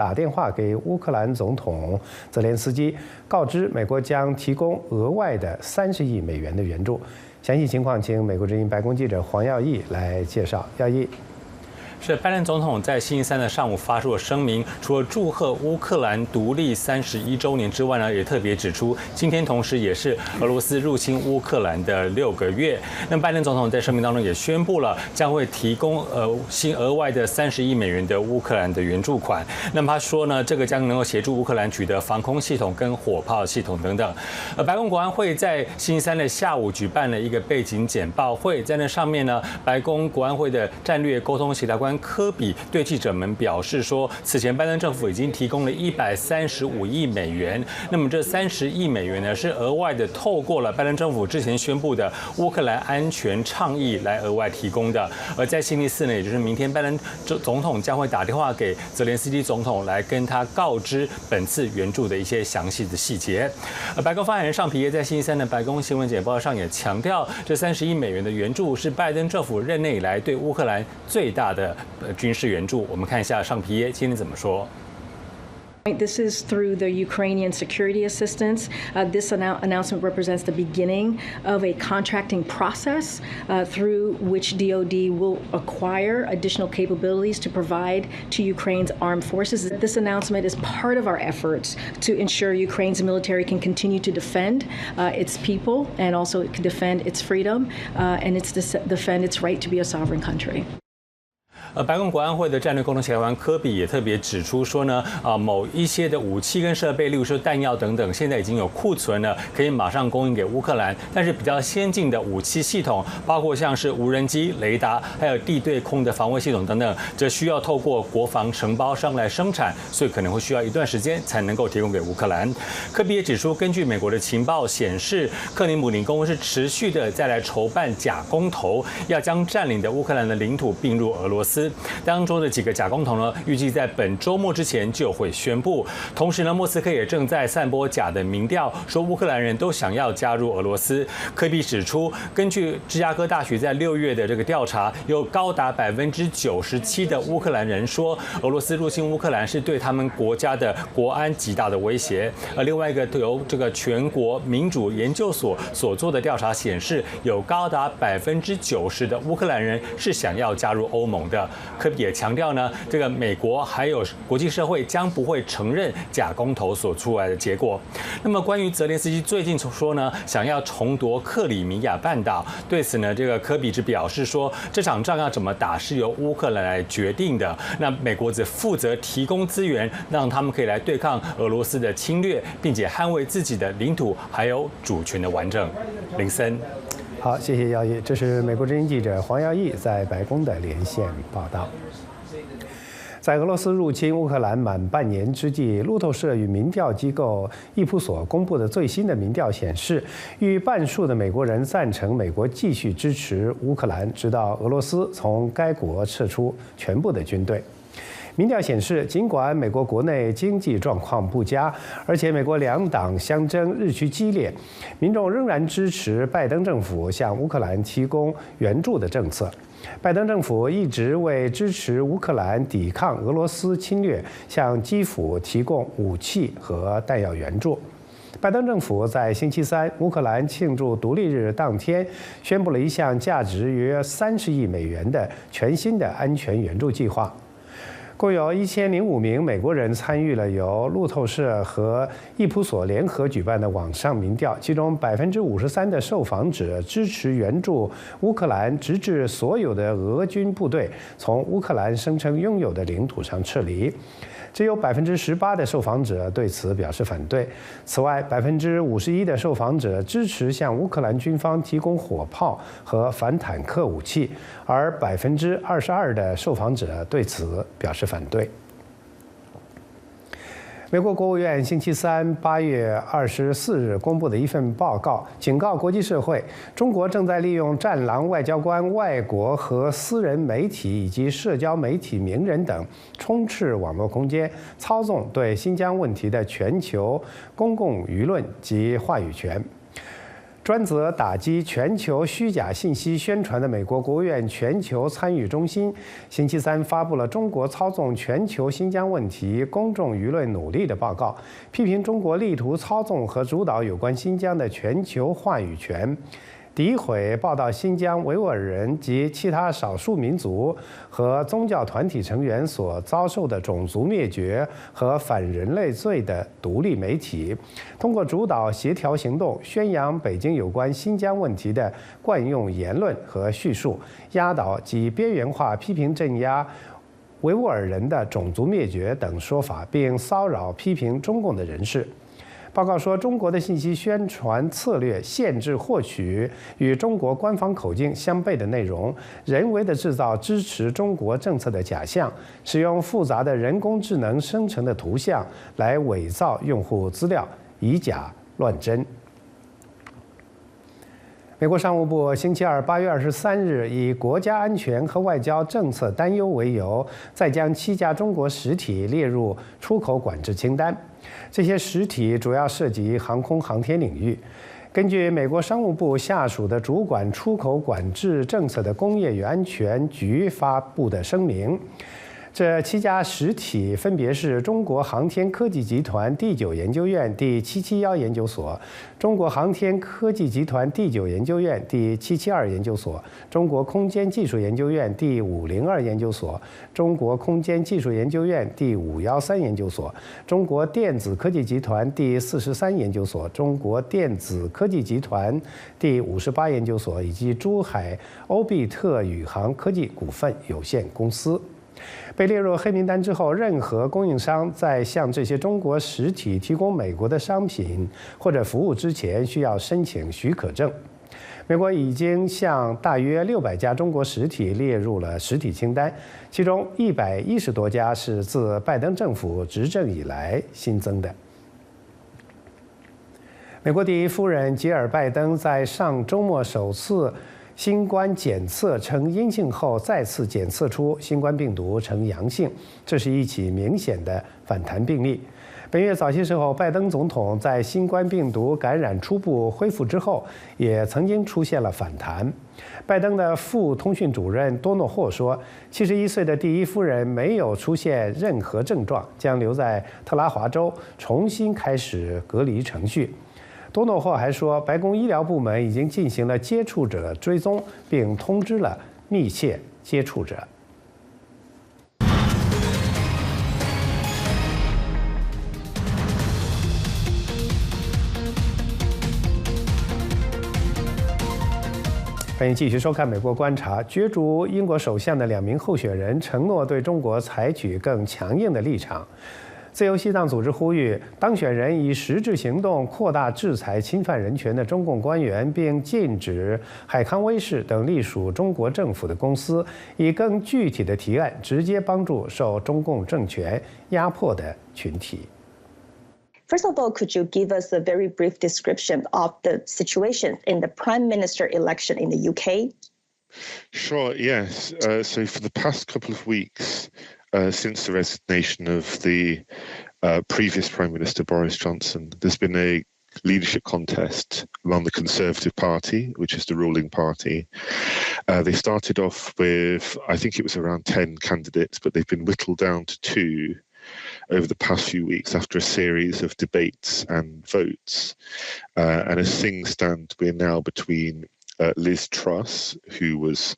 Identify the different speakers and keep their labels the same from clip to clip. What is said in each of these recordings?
Speaker 1: 打电话给乌克兰总统泽连斯基，告知美国将提供额外的30亿美元的援助。详细情况，请美国之音白宫记者黄耀义来介绍。耀义。
Speaker 2: 是拜登总统在星期三的上午发出了声明，除了祝贺乌克兰独立31周年之外呢，也特别指出，今天同时也是俄罗斯入侵乌克兰的6个月。那拜登总统在声明当中也宣布了，将会提供额外的30亿美元的乌克兰的援助款。那么他说呢，这个将能够协助乌克兰取得防空系统跟火炮系统等等。白宫国安会在星期三的下午举办了一个背景简报会，在那上面呢，白宫国安会的战略沟通协调官科比对记者们表示说，此前拜登政府已经提供了135亿美元，那么这30亿美元呢是额外的透过了拜登政府之前宣布的乌克兰安全倡议来额外提供的。而在星期四呢，也就是明天，拜登总统将会打电话给泽连斯基总统，来跟他告知本次援助的一些详细的细节。白宫发言人尚皮耶在星期三的白宫新闻简报上也强调，这30亿美元的援助是拜登政府任内以来对乌克兰最大的军事援助。我们看一下尚皮耶今天怎么说。
Speaker 3: This is through the Ukrainian security assistance. This announcement represents the beginning of a contracting process through which DoD will acquire additional capabilities to provide to Ukraine's armed forces. This announcement is part of our efforts to ensure Ukraine's military can continue to defend its people and also it can defend its freedom and defend its right to be a sovereign country.
Speaker 2: 白宫国安会的战略沟通协调官科比也特别指出说呢，某一些的武器跟设备，例如说弹药等等，现在已经有库存了，可以马上供应给乌克兰。但是比较先进的武器系统，包括像是无人机、雷达，还有地对空的防卫系统等等，这需要透过国防承包商来生产，所以可能会需要一段时间才能够提供给乌克兰。科比也指出，根据美国的情报显示，克林姆林宫是持续的再来筹办假公投，要将占领的乌克兰的领土并入俄罗斯。当中的几个假公投呢，预计在本周末之前就会宣布。同时呢，莫斯科也正在散播假的民调，说乌克兰人都想要加入俄罗斯。科比指出，根据芝加哥大学在6月的这个调查，有高达97%的乌克兰人说，俄罗斯入侵乌克兰是对他们国家的国安极大的威胁。而另外一个由这个全国民主研究所所做的调查显示，有高达90%的乌克兰人是想要加入欧盟的。科比也强调呢，这个美国还有国际社会将不会承认假公投所出来的结果。那么关于泽连斯基最近说呢，想要重夺克里米亚半岛，对此呢，这个科比只表示说，这场仗要怎么打是由乌克兰来决定的。那美国只负责提供资源，让他们可以来对抗俄罗斯的侵略，并且捍卫自己的领土还有主权的完整。林森。
Speaker 1: 好，谢谢耀义。这是美国之音记者黄耀义在白宫的连线报道。在俄罗斯入侵乌克兰满半年之际，路透社与民调机构益普索公布的最新的民调显示，逾半数的美国人赞成美国继续支持乌克兰，直到俄罗斯从该国撤出全部的军队。民调显示，尽管美国国内经济状况不佳，而且美国两党相争日趋激烈，民众仍然支持拜登政府向乌克兰提供援助的政策。拜登政府一直为支持乌克兰抵抗俄罗斯侵略，向基辅提供武器和弹药援助。拜登政府在星期三乌克兰庆祝独立日当天，宣布了一项价值约30亿美元的全新的安全援助计划。共有1005名美国人参与了由路透社和益普索联合举办的网上民调，其中53%的受访者支持援助乌克兰，直至所有的俄军部队从乌克兰声称拥有的领土上撤离。只有18%的受访者对此表示反对。此外，51%的受访者支持向乌克兰军方提供火炮和反坦克武器，而22%的受访者对此表示反对。美国国务院星期三8月24日公布的一份报告警告国际社会，中国正在利用战狼外交官、外国和私人媒体以及社交媒体名人等充斥网络空间，操纵对新疆问题的全球公共舆论及话语权。专责打击全球虚假信息宣传的美国国务院全球参与中心，星期三发布了中国操纵全球新疆问题公众舆论努力的报告，批评中国力图操纵和主导有关新疆的全球话语权。诋毁报道新疆维吾尔人及其他少数民族和宗教团体成员所遭受的种族灭绝和反人类罪的独立媒体，通过主导协调行动，宣扬北京有关新疆问题的惯用言论和叙述，压倒及边缘化批评镇压维吾尔人的种族灭绝等说法，并骚扰批评中共的人士。报告说，中国的信息宣传策略限制获取与中国官方口径相悖的内容，人为地制造支持中国政策的假象，使用复杂的人工智能生成的图像来伪造用户资料，以假乱真。美国商务部星期二8月23日以国家安全和外交政策担忧为由，再将7家中国实体列入出口管制清单。这些实体主要涉及航空航天领域。根据美国商务部下属的主管出口管制政策的工业与安全局发布的声明，这7家实体分别是中国航天科技集团第9研究院第771研究所、中国航天科技集团第9研究院第772研究所、中国空间技术研究院第502研究所、中国空间技术研究院第513研究所、中国电子科技集团第43研究所、中国电子科技集团第58研究所以及珠海欧比特宇航科技股份有限公司。被列入黑名单之后，任何供应商在向这些中国实体提供美国的商品或者服务之前，需要申请许可证。美国已经向大约600家中国实体列入了实体清单，其中110多家是自拜登政府执政以来新增的。美国第一夫人吉尔·拜登在上周末首次新冠检测呈阴性后，再次检测出新冠病毒呈阳性，这是一起明显的反弹病例。本月早些时候，拜登总统在新冠病毒感染初步恢复之后，也曾经出现了反弹。拜登的副通讯主任多诺霍说，71岁的第一夫人没有出现任何症状，将留在特拉华州重新开始隔离程序。多诺霍还说，白宫医疗部门已经进行了接触者追踪，并通知了密切接触者。欢迎继续收看《美国观察》。角逐英国首相的2名候选人承诺对中国采取更强硬的立场。自由西藏组织呼吁当选人以实质行动扩大制裁侵犯人权的中共官员，并禁止海康威视等隶属中国政府的公司以更具体的提案直接帮助受中共政权压迫的群体。
Speaker 4: First of all, could you give us a very brief description of the situation in the Prime Minister election in the UK?
Speaker 5: Sure, yes. So for the past couple of weeks, since the resignation of the previous Prime Minister Boris Johnson, there's been a leadership contest among the Conservative Party, which is the ruling party. They started off with, I think it was around 10 candidates, but they've been whittled down to 2 over the past few weeks after a series of debates and votes. And as things stand, we're now between Liz Truss, who was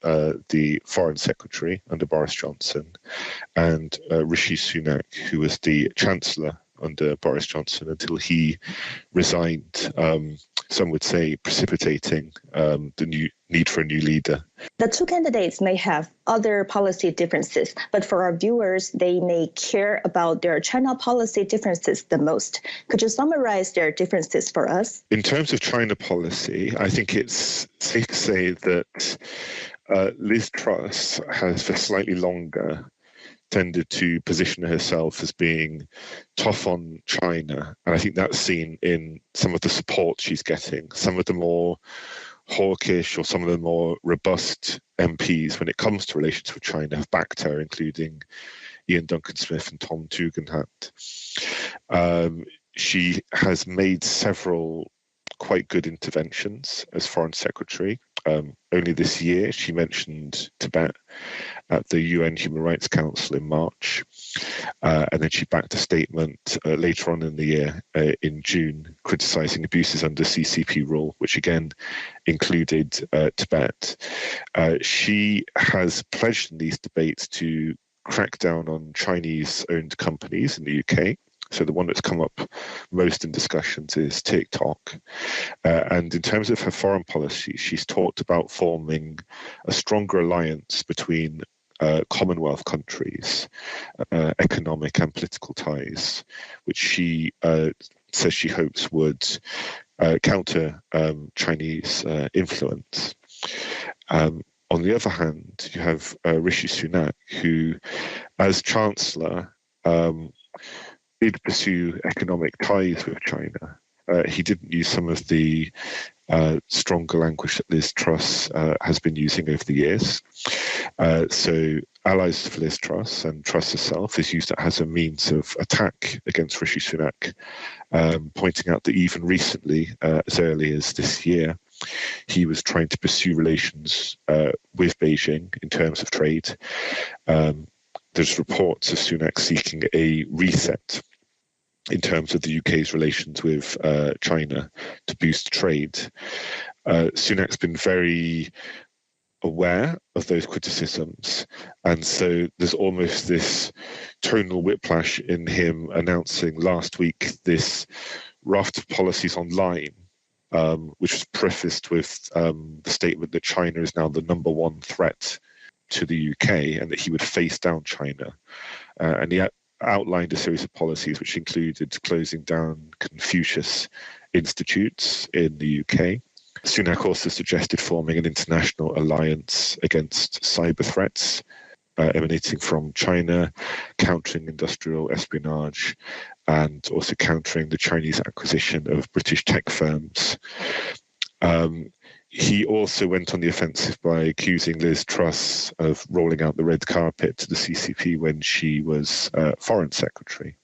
Speaker 5: the Foreign Secretary under Boris Johnson, and Rishi Sunak, who was the Chancellor under Boris Johnson until he resigned, some would say precipitating the need for a new leader.
Speaker 4: The 2 candidates may have other policy differences, but for our viewers, they may care about their China policy differences the most. Could you summarize their differences for us?
Speaker 5: In terms of China policy, I think it's safe to say that Liz Truss has for slightly longer tended to position herself as being tough on China. And I think that's seen in some of the support she's getting. Some of the more hawkish or some of the more robust MPs when it comes to relations with China have backed her, including Ian Duncan Smith and Tom Tugendhat. She has made several quite good interventions as Foreign Secretary. Only this year, she mentioned Tibet at the UN Human Rights Council in March. And then she backed a statement later on in the year, in June, criticising abuses under CCP rule, which again included Tibet. She has pledged in these debates to crack down on Chinese-owned companies in the UK. So the one that's come up most in discussions is TikTok. And in terms of her foreign policy, she's talked about forming a stronger alliance between Commonwealth countries, economic and political ties, which she says she hopes would counter Chinese influence. On the other hand, you have Rishi Sunak, who, as Chancellor, did pursue economic ties with China. He didn't use some of the stronger language that Liz Truss has been using over the years. So allies for Liz Truss and Truss herself is used as a means of attack against Rishi Sunak, pointing out that even recently, as early as this year, he was trying to pursue relations with Beijing in terms of trade. There's reports of Sunak seeking a reset in terms of the UK's relations with China to boost trade. Sunak's been very aware of those criticisms, and so there's almost this tonal whiplash in him announcing last week this raft of policies online, which was prefaced with the statement that China is now the number one threat to the UK and that he would face down China. And he outlined a series of policies which included closing down Confucius institutes in the UK. Sunak also suggested forming an international alliance against cyber threats emanating from China, countering industrial espionage, and also countering the Chinese acquisition of British tech firms. He also went on the offensive by accusing Liz Truss of rolling out the red carpet to the CCP when she was Foreign Secretary.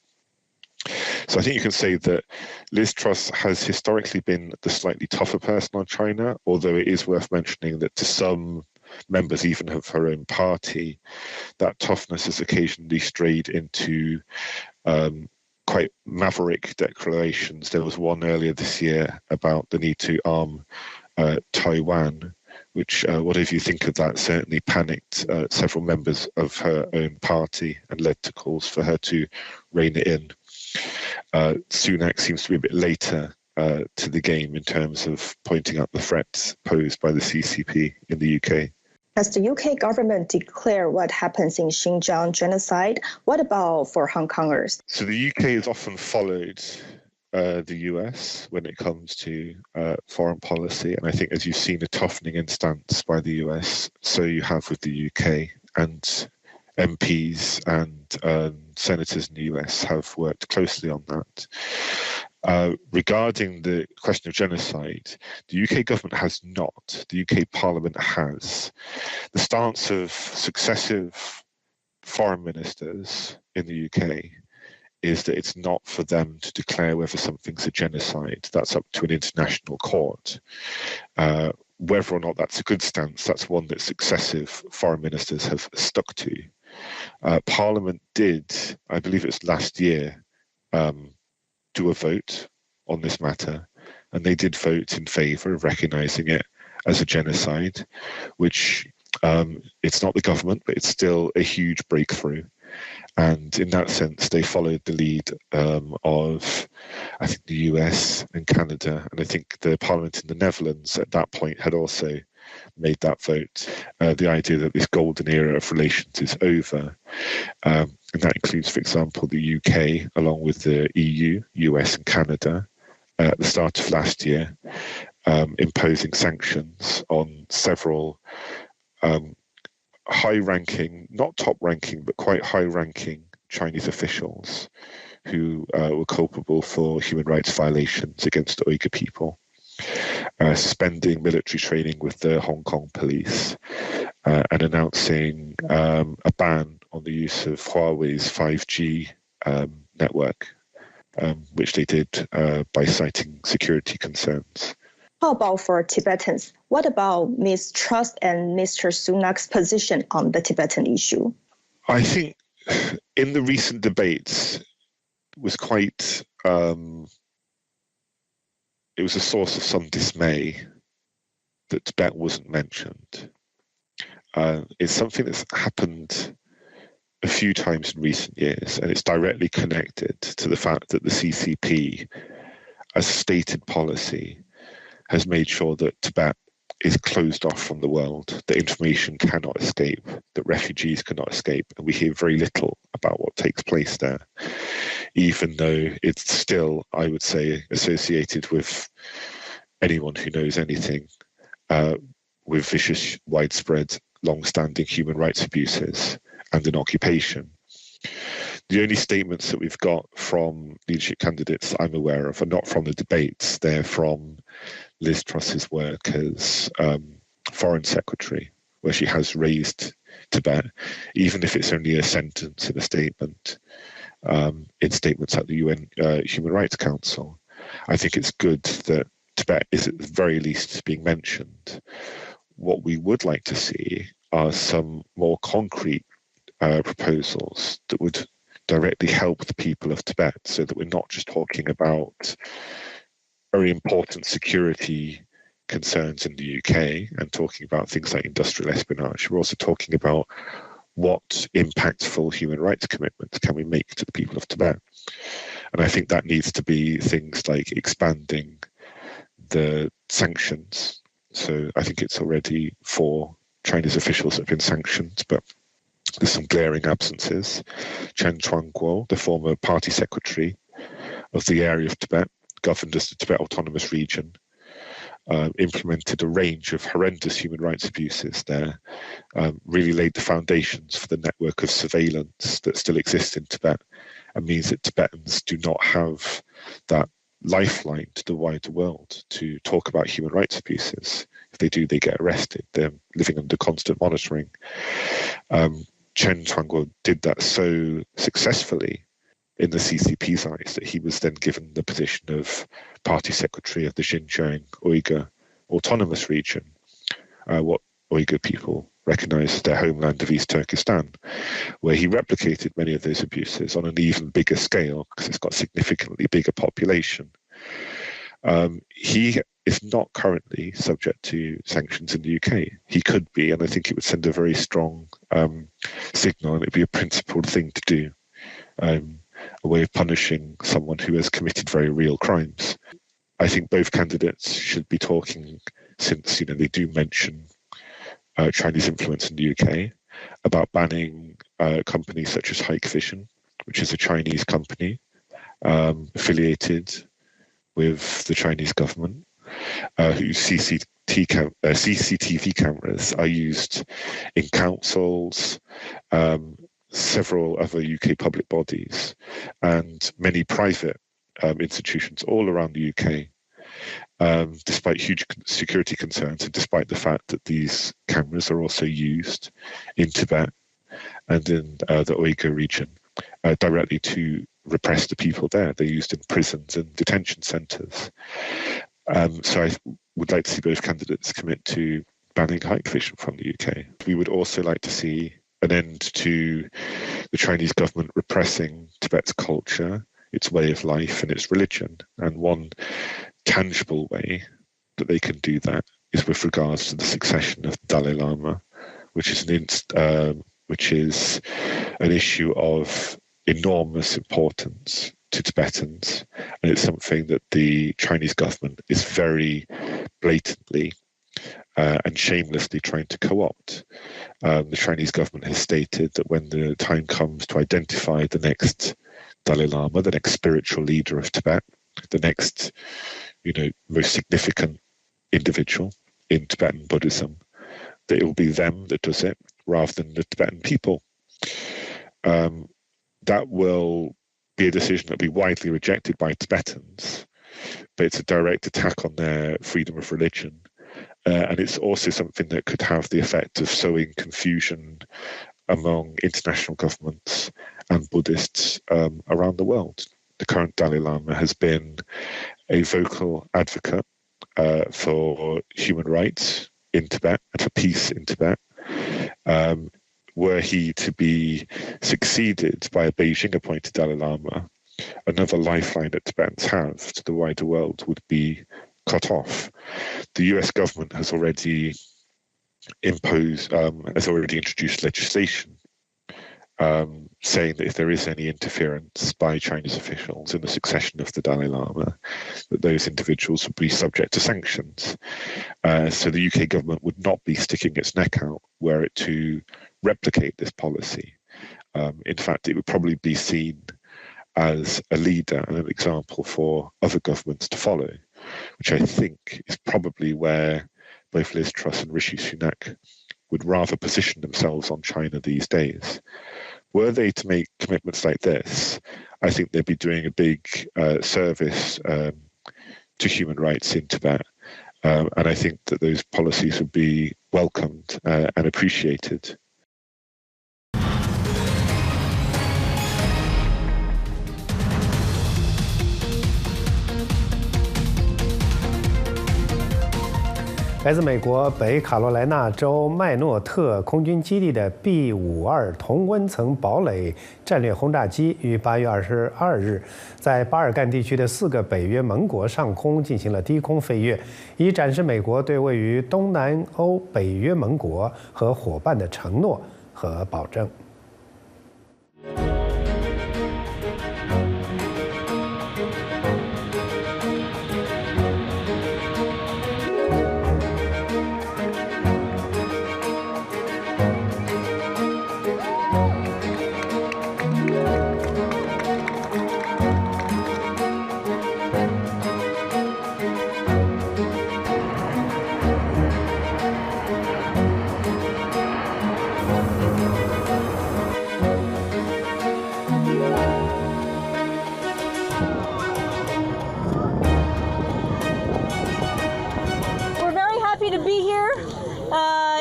Speaker 5: So I think you can say that Liz Truss has historically been the slightly tougher person on China, although it is worth mentioning that to some members even of her own party, that toughness has occasionally strayed into quite maverick declarations. There was one earlier this year about the need to arm Taiwan, which, whatever you think of that, certainly panicked several members of her own party and led to calls for her to rein it in. Sunak seems to be a bit later to the game in terms of pointing out the threats posed by the CCP in the UK.
Speaker 4: Has the UK government declared what happens in Xinjiang genocide? What about for Hong Kongers?
Speaker 5: So the UK has often followed the US when it comes to foreign policy. And I think as you've seen a toughening in stance by the US, so you have with the UK, and MPs and senators in the US have worked closely on that. Regarding the question of genocide, the UK government has not. The UK Parliament has. The stance of successive foreign ministers in the UK is that it's not for them to declare whether something's a genocide. That's up to an international court. Whether or not that's a good stance, that's one that successive foreign ministers have stuck to. Parliament did, I believe it was last year, do a vote on this matter, and they did vote in favour of recognising it as a genocide, which it's not the government, but it's still a huge breakthrough. And in that sense, they followed the lead of, I think, the US and Canada. And I think the Parliament in the Netherlands at that point had also made that vote. The idea that this golden era of relations is over. And that includes, for example, the UK, along with the EU, US and Canada, at the start of last year, imposing sanctions on several high-ranking, not top-ranking, but quite high-ranking Chinese officials who were culpable for human rights violations against the Uyghur people, suspending military training with the Hong Kong police, and announcing a ban on the use of Huawei's 5G network. which they did by citing security concerns.
Speaker 4: How about for Tibetans? What about Ms. Truss and Mr. Sunak's position on the Tibetan issue?
Speaker 5: I think in the recent debates was quite, it was a source of some dismay that Tibet wasn't mentioned. It's something that's happened a few times in recent years, and it's directly connected to the fact that the CCP, as a stated policy, has made sure that Tibet is closed off from the world, that information cannot escape, that refugees cannot escape, and we hear very little about what takes place there, even though it's still, I would say, associated with anyone who knows anything, with vicious, widespread, long-standing human rights abuses and an occupation. The only statements that we've got from leadership candidates I'm aware of are not from the debates. They're from Liz Truss's work as Foreign Secretary, where she has raised Tibet, even if it's only a sentence in a statement, in statements at the UN Human Rights Council. I think it's good that Tibet is at the very least being mentioned. What we would like to see are some more concrete proposals that would directly help the people of Tibet, so that we're not just talking about very important security concerns in the UK and talking about things like industrial espionage. We're also talking about what impactful human rights commitments can we make to the people of Tibet. And I think that needs to be things like expanding the sanctions. So I think it's already 4 Chinese officials that have been sanctioned, but there's some glaring absences. Chen Chuangguo, the former party secretary of the area of Tibet, governed as the Tibet Autonomous Region, implemented a range of horrendous human rights abuses there, really laid the foundations for the network of surveillance that still exists in Tibet, and means that Tibetans do not have that lifeline to the wider world to talk about human rights abuses. If they do, they get arrested. They're living under constant monitoring. Chen Chuangguo did that so successfully in the CCP's eyes that he was then given the position of party secretary of the Xinjiang Uyghur Autonomous Region, what Uyghur people recognize as their homeland of East Turkestan, where he replicated many of those abuses on an even bigger scale because it's got a significantly bigger population. He is not currently subject to sanctions in the UK. He could be, and I think it would send a very strong signal, and it would be a principled thing to do, a way of punishing someone who has committed very real crimes. I think both candidates should be talking, since they do mention Chinese influence in the UK, about banning companies such as Hikvision, which is a Chinese company affiliated with the Chinese government, whose CCTV cameras are used in councils, several other UK public bodies, and many private institutions all around the UK, despite huge security concerns and despite the fact that these cameras are also used in Tibet and in the Uyghur region directly to repress the people there. They're used in prisons and detention centres. So I would like to see both candidates commit to banning Hikvision from the UK. We would also like to see an end to the Chinese government repressing Tibet's culture, its way of life and its religion. And one tangible way that they can do that is with regards to the succession of the Dalai Lama, which is an issue of enormous importance to Tibetans, and it's something that the Chinese government is very blatantly and shamelessly trying to co-opt. The Chinese government has stated that when the time comes to identify the next Dalai Lama, the next spiritual leader of Tibet, the next, most significant individual in Tibetan Buddhism, that it will be them that does it rather than the Tibetan people. That will be a decision that will be widely rejected by Tibetans, but it's a direct attack on their freedom of religion. And it's also something that could have the effect of sowing confusion among international governments and Buddhists around the world. the current Dalai Lama has been a vocal advocate for human rights in Tibet and for peace in Tibet. Were he to be succeeded by a Beijing-appointed Dalai Lama, another lifeline that Tibetans have to the wider world would be cut off. The US government has already introduced legislation saying that if there is any interference by Chinese officials in the succession of the Dalai Lama, that those individuals would be subject to sanctions. So the UK government would not be sticking its neck out were it to replicate this policy. In fact, it would probably be seen as a leader and an example for other governments to follow, which I think is probably where both Liz Truss and Rishi Sunak would rather position themselves on China these days. Were they to make commitments like this, I think they'd be doing a big service to human rights in Tibet. And I think that those policies would be welcomed and appreciated.
Speaker 1: 《来自美国北卡罗来纳州麦诺特空军基地的 B-52同温层堡垒战略轰炸机于8月22日在巴尔干地区的4个北约盟国上空进行了低空飞跃，以展示美国对位于东南欧北约盟国和伙伴的承诺和保证。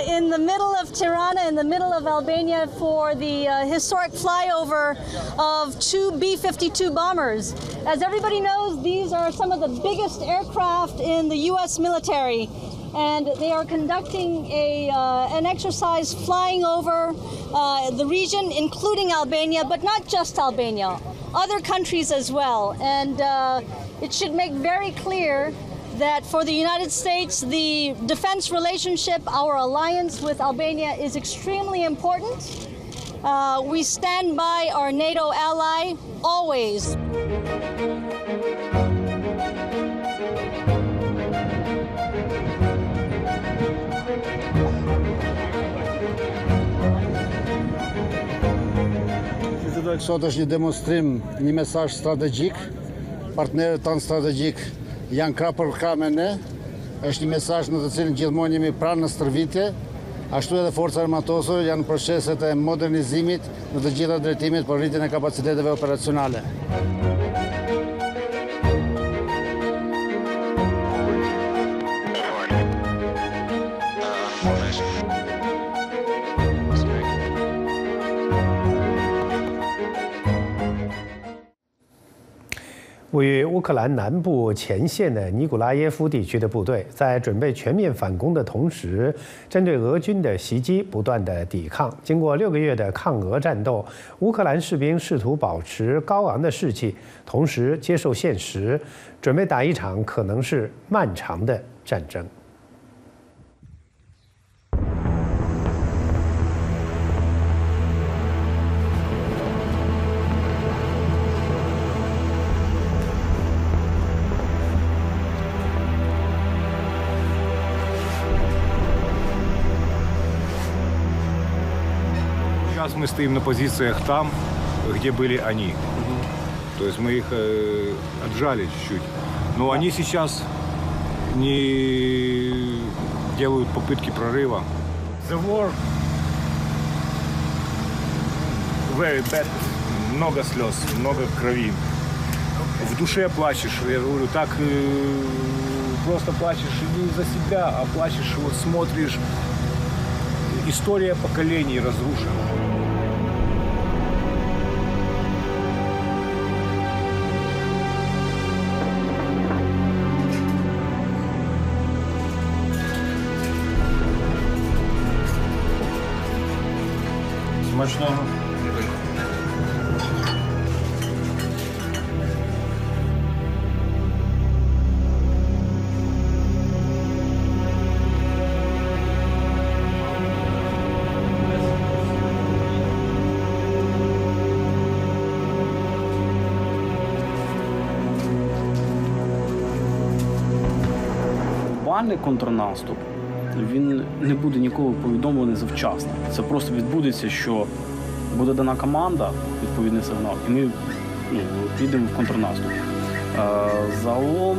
Speaker 6: In the middle of Tirana, in the middle of Albania, for the historic flyover of 2 B-52 bombers. As everybody knows, these are some of the biggest aircraft in the U.S. military, and they are conducting an exercise flying over the region, including Albania, but not just Albania, other countries as well. And it should make very clear that for the United States, the defense relationship, our alliance with Albania is extremely important. We stand by our NATO ally always.
Speaker 7: Sot është një demonstrim, një mesazh strategjik. Partnerët tanë strategjik janë krah për krah me ne. Është një mesazh në të cilin gjithmonë jemi pranë në stërvitje. Ashtu edhe forcat armatose janë në proceset e modernizimit në të gjitha drejtimet për rritjen e kapaciteteve operacionale.
Speaker 1: 位于乌克兰南部前线的尼古拉耶夫地区的部队，在准备全面反攻的同时，针对俄军的袭击不断的抵抗。经过6个月的抗俄战斗，乌克兰士兵试图保持高昂的士气，同时接受现实，准备打一场可能是漫长的战争。
Speaker 8: Сейчас мы стоим на позициях там, где были они. То есть мы их отжали чуть-чуть. Но они сейчас не делают попытки прорыва. The war very bad. Много слез, много крови. В душе плачешь, я говорю, так просто плачешь не за себя, а плачешь, вот смотришь. История поколений разрушена.
Speaker 9: Смачного.
Speaker 10: Глобальний контрнаступ, він не буде ніколи повідомлений завчасно. Це просто відбудеться, що буде дана команда, відповідний сигнал, і ми підемо в контрнаступ. Загалом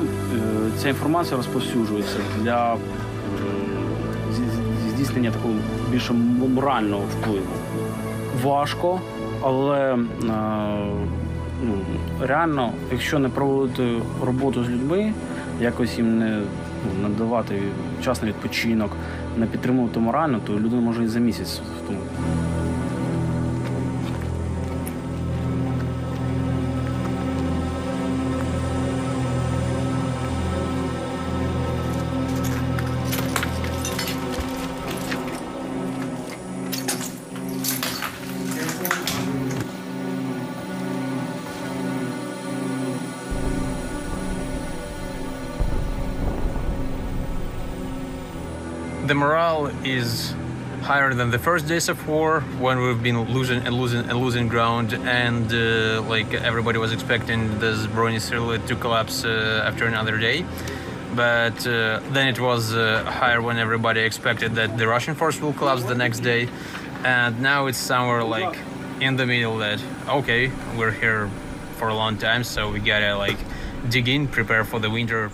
Speaker 10: ця інформація розповсюджується для здійснення такого більше морального впливу. Важко, але реально, якщо не проводити роботу з людьми, якось їм не надавати вчасний відпочинок, не підтримувати морально, то людина може і за місяць в тому.
Speaker 11: The morale is higher than the first days of war, when we've been losing ground, and like everybody was expecting the Zbrojny Sily to collapse after another day. But then it was higher when everybody expected that the Russian force will collapse the next day, and now it's somewhere like in the middle that okay, we're here for a long time, so we gotta like dig in, prepare for the winter.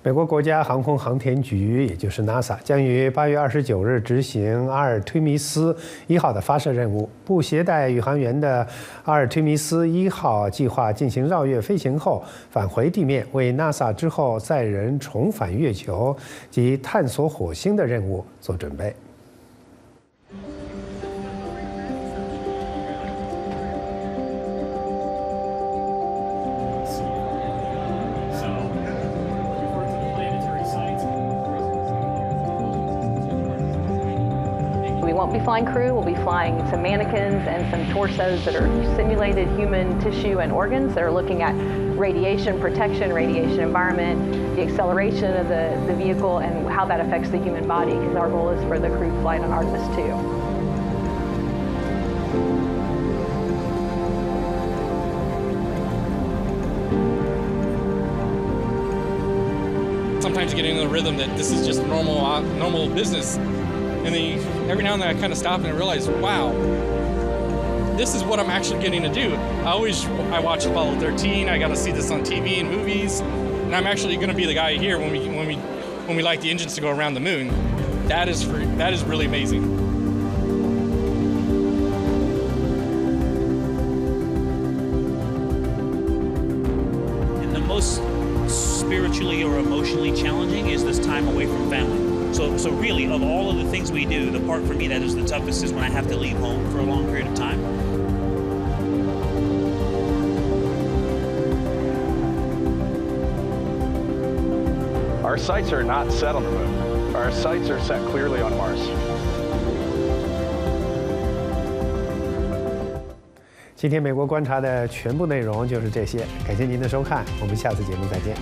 Speaker 1: 美国国家航空航天局，也就是 NASA， 将于8月29日执行阿尔忒弥斯1号的发射任务。不携带宇航员的阿尔忒弥斯1号计划进行绕月飞行后返回地面，为 NASA 之后载人重返月球及探索火星的任务做准备。
Speaker 12: We won't be flying crew, we'll be flying some mannequins and some torsos that are simulated human tissue and organs that are looking at radiation protection, radiation environment, the acceleration of the vehicle and how that affects the human body, because our goal is for the crew flight on Artemis 2.
Speaker 13: Sometimes getting in the rhythm that this is just normal business. And then every now and then I kind of stop and I realize, wow, this is what I'm actually getting to do. I watch Apollo 13. I got to see this on TV and movies, and I'm actually going to be the guy here when we light the engines to go around the moon. That is really amazing.
Speaker 14: And the most spiritually or emotionally challenging is this time away from family. So really, of all of the things we do, the part for me that is the toughest is when I have to leave home for a long period of time.
Speaker 15: Our sights are not set on the moon. Our sights are set clearly on Mars.
Speaker 1: 今天美国观察的全部内容就是这些，感谢您的收看，我们下次节目再见。